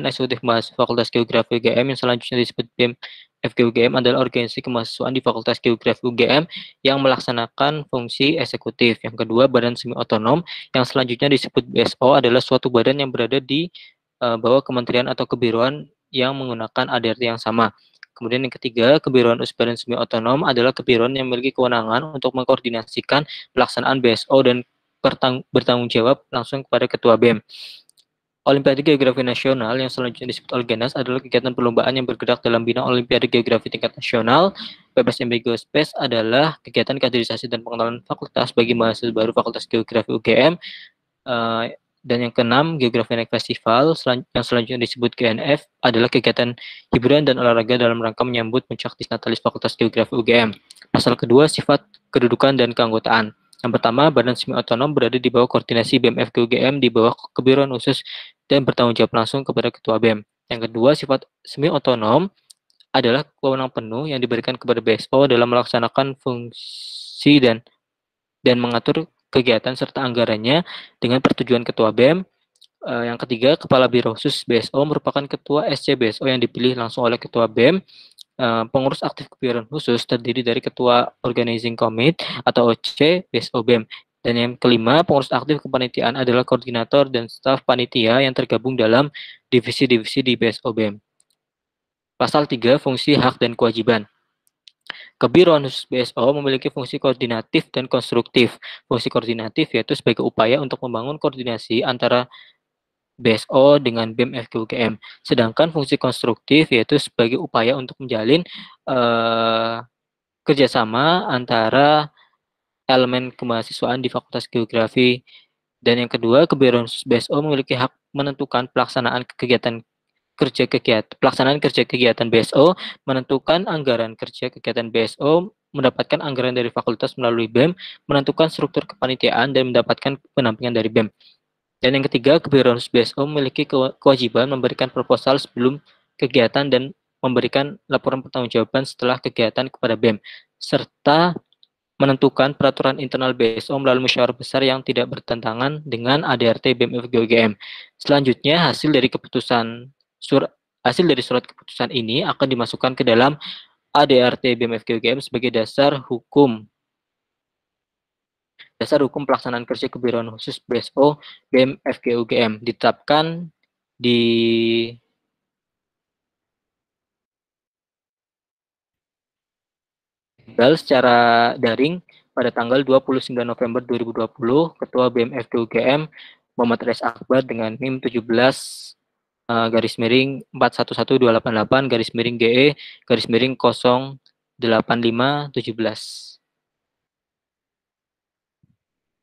Eksekutif Mahasiswa Fakultas Geografi UGM yang selanjutnya disebut BEM FG UGM adalah organisasi kemahasiswaan di Fakultas Geografi UGM yang melaksanakan fungsi eksekutif. Yang kedua, Badan Semi Otonom yang selanjutnya disebut BSO adalah suatu badan yang berada di bawah kementerian atau kebiroan yang menggunakan ADRT yang sama. Kemudian yang ketiga, Kebiroan Badan Semi Otonom adalah kebiroan yang memiliki kewenangan untuk mengkoordinasikan pelaksanaan BSO dan bertanggung jawab langsung kepada Ketua BEM. Olimpiade Geografi Nasional yang selanjutnya disebut Olgenas adalah kegiatan perlombaan yang bergerak dalam bidang Olimpiade Geografi tingkat nasional. PPSMB Geospes adalah kegiatan kaderisasi dan pengenalan fakultas bagi mahasiswa baru Fakultas Geografi UGM. Dan yang keenam, Geografi Naik Festival yang selanjutnya disebut GNF adalah kegiatan hiburan dan olahraga dalam rangka menyambut puncak Disnatalis Fakultas Geografi UGM. Pasal kedua, sifat kedudukan dan keanggotaan. Yang pertama, Badan Semi Otonom berada di bawah koordinasi BEM FG UGM di bawah Kebiroan Khusus dan bertanggung jawab langsung kepada Ketua BEM. Yang kedua, sifat semi otonom adalah wewenang penuh yang diberikan kepada BSO dalam melaksanakan fungsi dan mengatur kegiatan serta anggarannya dengan persetujuan Ketua BEM. Yang ketiga, Kepala Biro Khusus BSO merupakan Ketua SC BSO yang dipilih langsung oleh Ketua BEM. Pengurus aktif kebiroan khusus terdiri dari Ketua Organizing Committee atau OC BSO BEM. Dan yang kelima, pengurus aktif kepanitiaan adalah koordinator dan staf panitia yang tergabung dalam divisi-divisi di BSO BEM. Pasal 3, fungsi hak dan kewajiban. Kebiroan Khusus BSO memiliki fungsi koordinatif dan konstruktif. Fungsi koordinatif yaitu sebagai upaya untuk membangun koordinasi antara BSO dengan BEM FG UGM. Sedangkan fungsi konstruktif yaitu sebagai upaya untuk menjalin kerjasama antara elemen kemahasiswaan di Fakultas Geografi. Dan yang kedua, Kebiroan Khusus BSO memiliki hak menentukan pelaksanaan kegiatan BSO, menentukan anggaran kerja kegiatan BSO, mendapatkan anggaran dari fakultas melalui BEM, menentukan struktur kepanitiaan, dan mendapatkan pendampingan dari BEM. Dan yang ketiga, Kebiroan Khusus BSO memiliki kewajiban memberikan proposal sebelum kegiatan dan memberikan laporan pertanggungjawaban setelah kegiatan kepada BEM, serta menentukan peraturan internal BSO melalui musyawarah besar yang tidak bertentangan dengan ADRT BEM FG UGM. Selanjutnya, hasil dari surat keputusan ini akan dimasukkan ke dalam ADRT BEM FG UGM sebagai dasar hukum pelaksanaan kerja Kebiroan Khusus BSO BEM FG UGM, ditetapkan di secara daring pada tanggal 29 November 2020. Ketua BEM FG UGM Muhammad Res Akbar dengan NIM 17 garis miring 411288 garis miring GE garis miring 08517.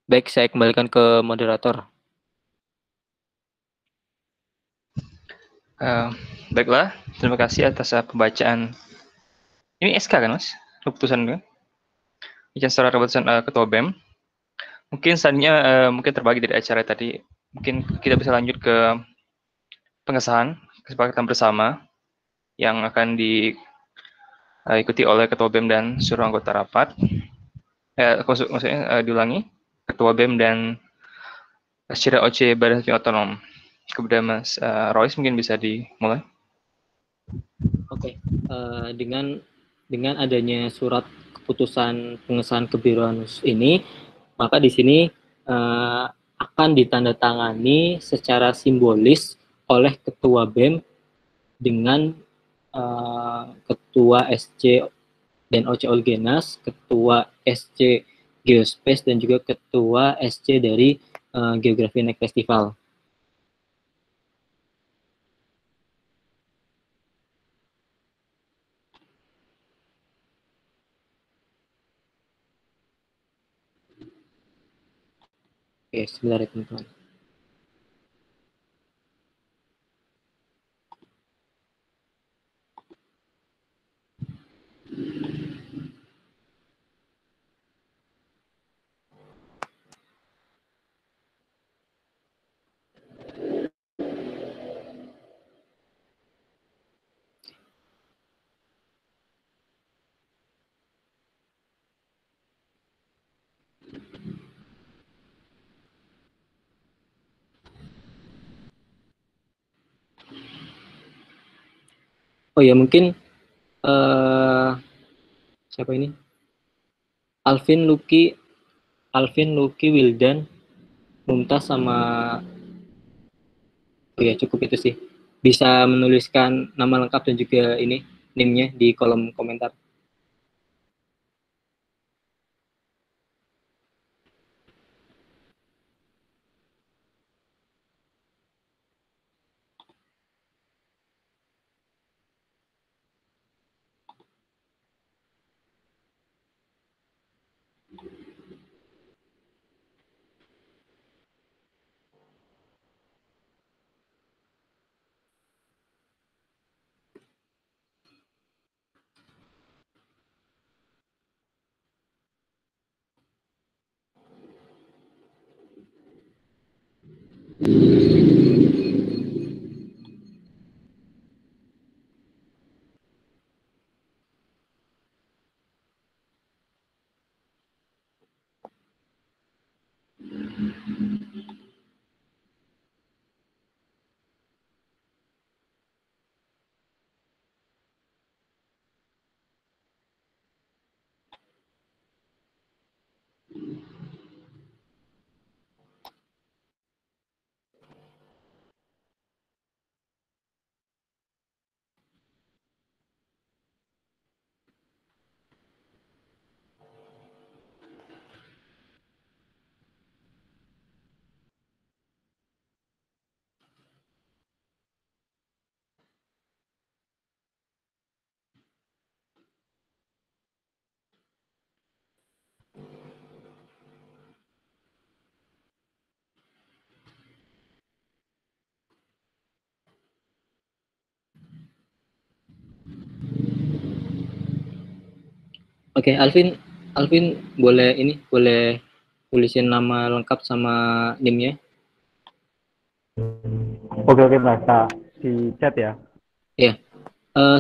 Baik, saya kembalikan ke moderator. Eh, Baiklah, terima kasih atas pembacaan. Ini SK kan, Mas? Keputusan kan? Izin secara keputusan Ketua BEM. Mungkin selanjutnya mungkin terbagi dari acara tadi. Mungkin kita bisa lanjut ke pengesahan kesepakatan bersama yang akan diikuti oleh Ketua BEM dan seluruh anggota rapat. Maksudnya diulangi, Ketua BEM dan Syira OC Badan Hukum Otonom. Kemudian Mas Royce mungkin bisa dimulai. Oke, dengan adanya surat keputusan pengesahan kebiruan khusus ini, maka di sini akan ditandatangani secara simbolis oleh Ketua BEM dengan Ketua SC dan OC Olgenas, Ketua SC Geospace, dan juga Ketua SC dari Geografi Next Festival. Oke, sebentar ya teman-teman. Oh ya, mungkin siapa ini? Alvin Lucky Wildan, Mumtaz sama oh ya cukup itu sih. Bisa menuliskan nama lengkap dan juga ini NIM-nya di kolom komentar. Oke, Alvin boleh tulisin nama lengkap sama NIM-nya. Oke Mas, di chat ya. Ya,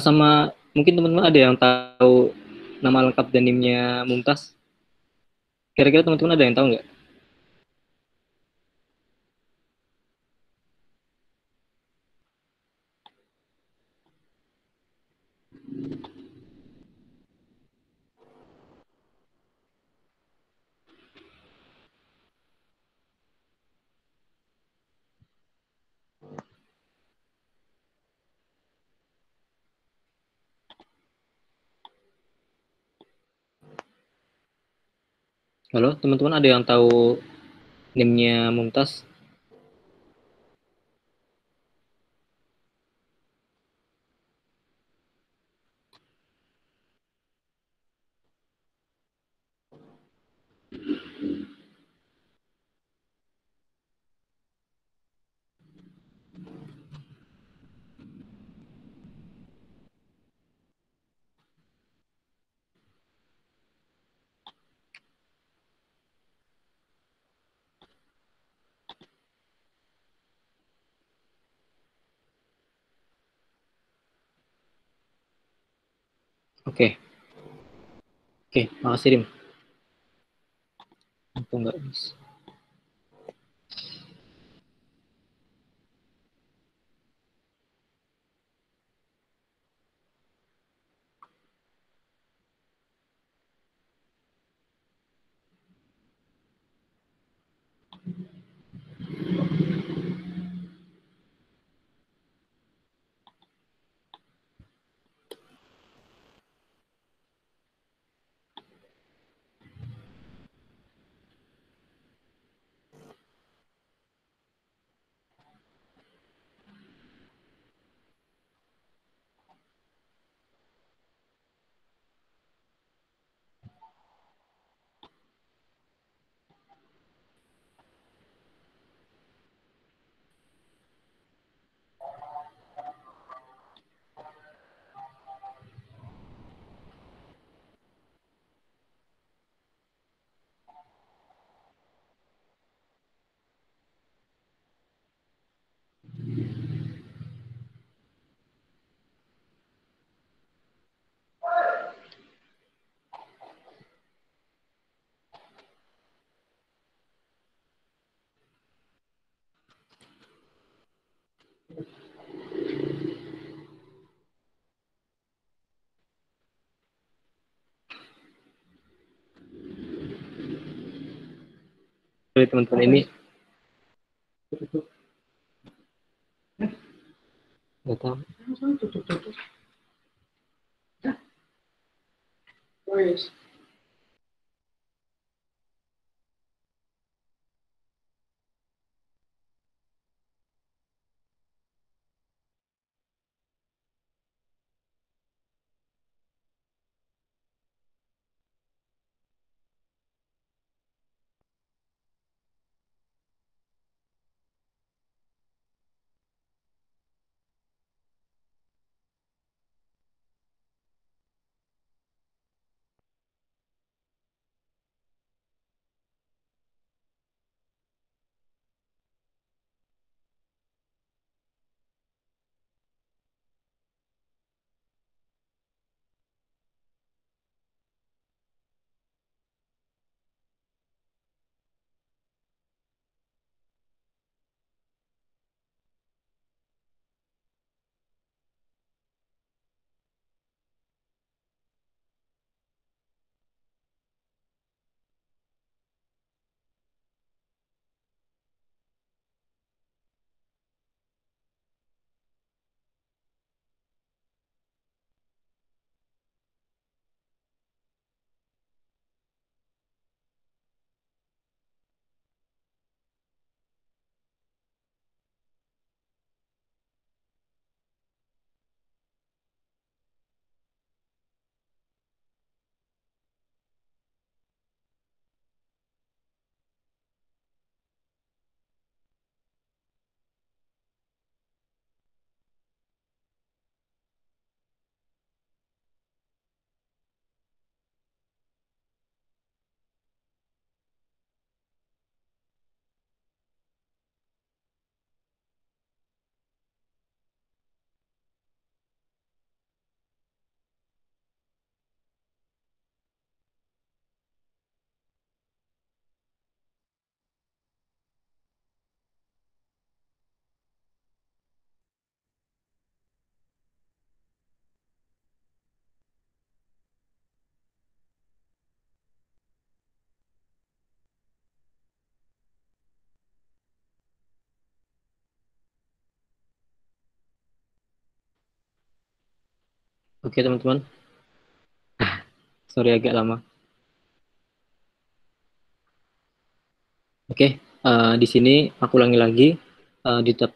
sama mungkin teman-teman ada yang tahu nama lengkap dan NIM-nya Mumtaz? Kira-kira teman-teman ada yang tahu nggak? Halo, teman-teman ada yang tahu NIM-nya Mumtaz? Oke. Oke, makasih Rim. Aku nggak bisa. Dari teman-teman ini nggak tahu. Oke teman-teman. Sorry agak lama. Oke, di sini aku ulangi lagi,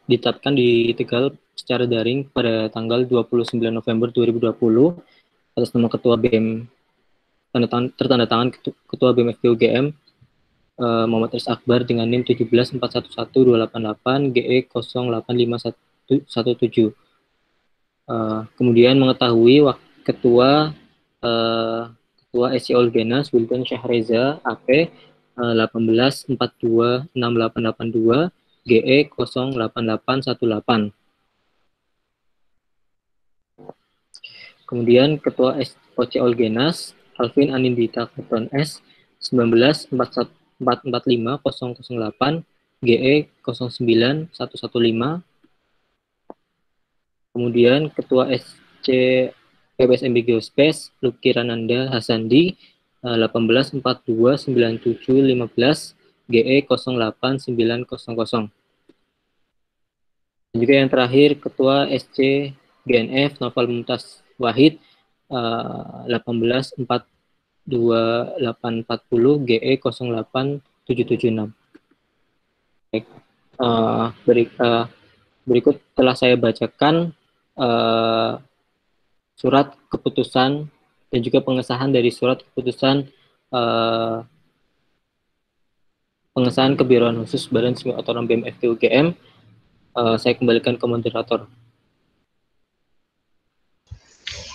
ditetapkan di Tegal secara daring pada tanggal 29 November 2020 atas nama Ketua BEM tertanda tangan Ketua BEM FK UGM Muhammad Riz Akbar dengan NIM 1711288 GE 085117. Kemudian mengetahui Ketua SC Olgenas Wildan Syahreza AP 18426882 GE 08818. Kemudian Ketua Oce Olgenas, Alvin Anindita Kepron S, 19445008, GE 09115. Kemudian Ketua SC PBSMB Geospace, Luki Rananda Hasandi, 18429715, GE 08900. Dan juga yang terakhir Ketua SC GNF Novel Mumtaz Wahid, 18422840, GE 08776. Baik, berikut telah saya bacakan surat keputusan dan juga pengesahan dari surat keputusan pengesahan Kebiroan Khusus Badan Semi Otonom BEM FT UGM. Saya kembalikan ke moderator.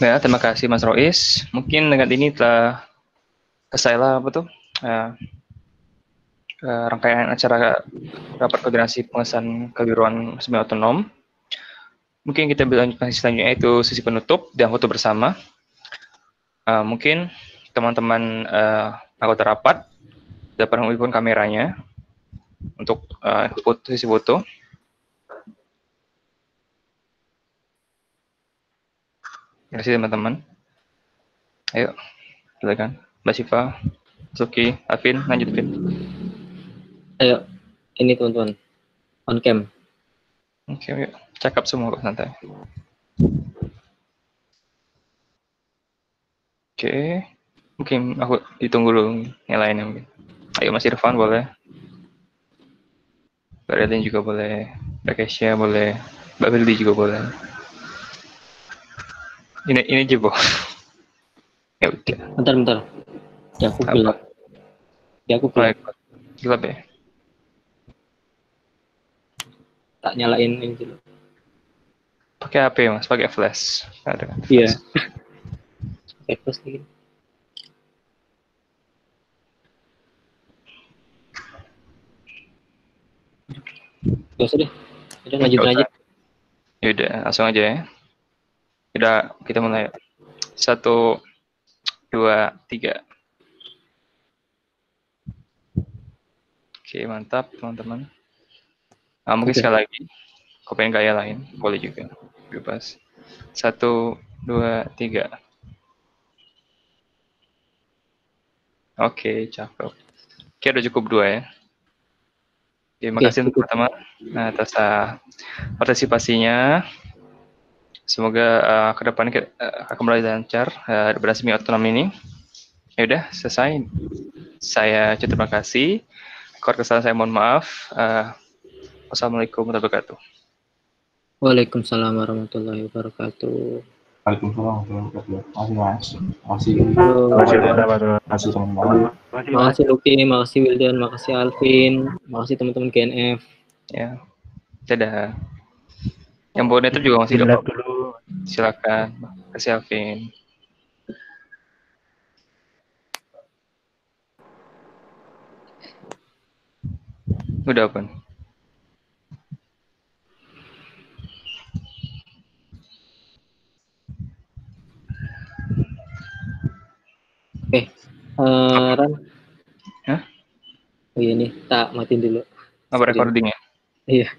Ya, terima kasih Mas Rois. Mungkin dengan ini telah selesai rangkaian acara rapat koordinasi pengesahan Kebiroan Semi Otonom. Mungkin kita lanjutkan selanjutnya, itu sesi penutup dan foto bersama. Mungkin teman-teman anggota rapat dapat menghidupkan kameranya untuk sesi foto. Terima kasih teman-teman. Ayo, silakan. Mbak Siva, Suki, Alvin, lanjut Vin. Ayo, ini teman-teman, on cam. Oke, cakap semua kok, santai. Oke, mungkin aku ditunggu dulu yang lainnya mungkin. Ayo Mas Irfan boleh, Mbak Redin juga boleh, Mbak Kesya boleh, Mbak Bildi juga boleh. Ini Jibo. Ya udah. Bentar. Ya aku gelap. Gelap ya. Tak nyalain ini dulu. Pakai HP Mas, pakai flash. Ada kan? Iya. Pakai flash lagi. Gak usah deh. Udah lanjutin aja. Ya udah, langsung aja ya. Udah, kita mulai. 1, 2, 3. Oke, mantap teman-teman. Mungkin sekali lagi, kau pengen gaya lain, boleh juga. Bebas. 1, 2, 3. Oke, cakep. Oke, udah cukup 2 ya. Terima kasih untuk teman-teman atas partisipasinya. Semoga ke depan akan mulai lancar Badan Semi Otonom ini. Ya udah, selesai. Saya terima kasih. Kalau kesalahan saya mohon maaf. Wassalamualaikum warahmatullahi wabarakatuh. Waalaikumsalam warahmatullahi wabarakatuh. Waalaikumsalam warahmatullahi wabarakatuh. Makasih. Makasih teman-teman. Makasih Luki, makasih Wildan, makasih Alvin, makasih teman-teman GNF. Ya, dadah. Yang bonus itu juga masih ada. Silakan, kasih Alvin. Udah open. Oke, Ran. Hah? Oh iya nih, tak matiin dulu. Apa recordingnya? Iya.